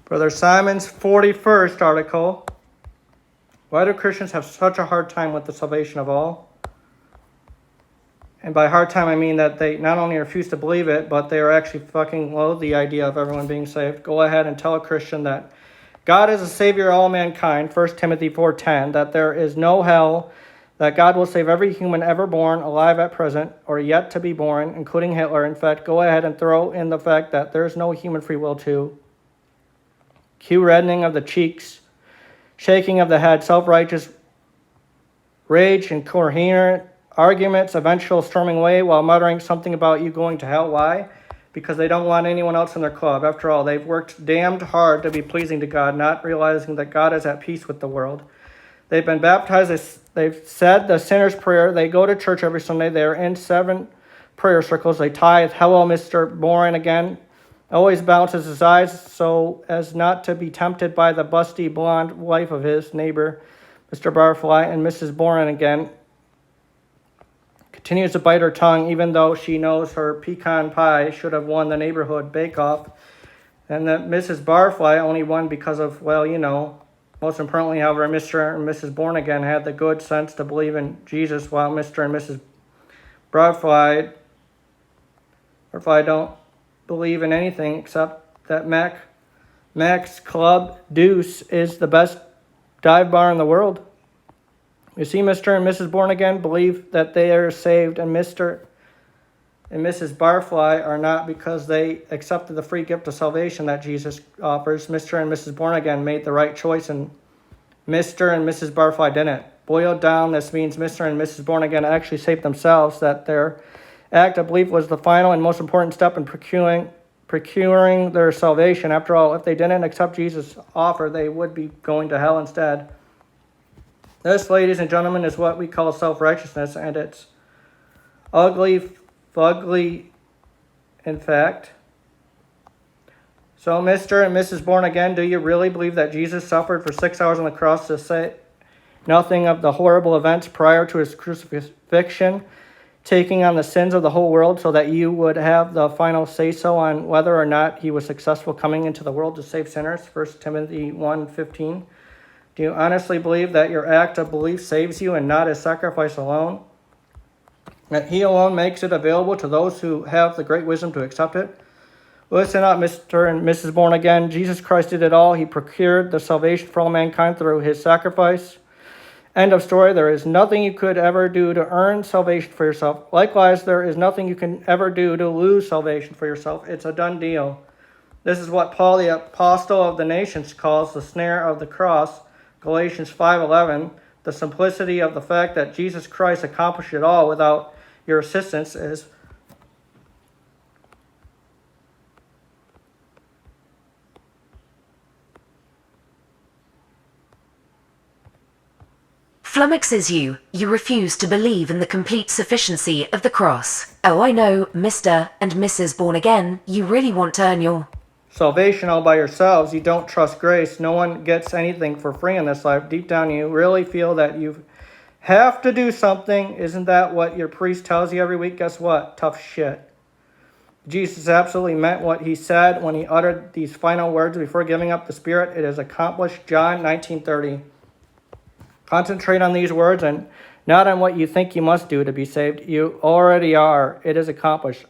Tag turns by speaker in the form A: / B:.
A: Brother Simon's 41st article. Why do Christians have such a hard time with the salvation of all? And by hard time, I mean that they not only refuse to believe it, but they are actually fucking loathe the idea of everyone being saved. Go ahead and tell a Christian that God is a savior of all mankind, 1 Timothy 4:10, that there is no hell, that God will save every human ever born, alive at present, or yet to be born, including Hitler. In fact, go ahead and throw in the fact that there is no human free will too. Cue reddening of the cheeks, shaking of the head, self-righteous rage, incoherent arguments, eventual storming away while muttering something about you going to hell. Why? Because they don't want anyone else in their club. After all, they've worked damned hard to be pleasing to God, not realizing that God is at peace with the world. They've been baptized, they've said the sinner's prayer, they go to church every Sunday, they're in 7 prayer circles, they tithe, hello, Mr. Born Again, always bounces his eyes so as not to be tempted by the busty blonde wife of his neighbor, Mr. Barfly, and Mrs. Born Again continues to bite her tongue even though she knows her pecan pie should have won the neighborhood bake-off, and that Mrs. Barfly only won because of, well, you know. Most importantly, however, Mr. and Mrs. Born Again had the good sense to believe in Jesus, while Mr. and Mrs. Barfly don't believe in anything except that Mac's Club Deuce is the best dive bar in the world. You see, Mr. and Mrs. Born Again believe that they are saved, and Mr. and Mrs. Barfly are not, because they accepted the free gift of salvation that Jesus offers. Mr. and Mrs. Born Again made the right choice, and Mr. and Mrs. Barfly didn't. Boiled down, this means Mr. and Mrs. Born Again actually saved themselves, that their act of belief was the final and most important step in procuring their salvation. After all, if they didn't accept Jesus' offer, they would be going to hell instead. This, ladies and gentlemen, is what we call self-righteousness, and it's ugly, fugly, in fact. So, Mr. and Mrs. Born Again, do you really believe that Jesus suffered for 6 hours on the cross to say nothing of the horrible events prior to his crucifixion, taking on the sins of the whole world so that you would have the final say-so on whether or not he was successful coming into the world to save sinners? 1 Timothy 1:15. Do you honestly believe that your act of belief saves you and not his sacrifice alone? That he alone makes it available to those who have the great wisdom to accept it? Listen up, Mr. and Mrs. Born Again. Jesus Christ did it all. He procured the salvation for all mankind through his sacrifice. End of story. There is nothing you could ever do to earn salvation for yourself. Likewise, there is nothing you can ever do to lose salvation for yourself. It's a done deal. This is what Paul, the apostle of the nations, calls the snare of the cross. Galatians 5:11, the simplicity of the fact that Jesus Christ accomplished it all without your assistance is
B: flummoxes you. You refuse to believe in the complete sufficiency of the cross. Oh, I know, Mr. and Mrs. Born Again, you really want to earn your
A: salvation all by yourselves. You don't trust grace. No one gets anything for free in this life. Deep down, you really feel that you have to do something. Isn't that what your priest tells you every week? Guess what? Tough shit. Jesus absolutely meant what he said when he uttered these final words before giving up the Spirit. It is accomplished. John 19:30. Concentrate on these words and not on what you think you must do to be saved. You already are. It is accomplished.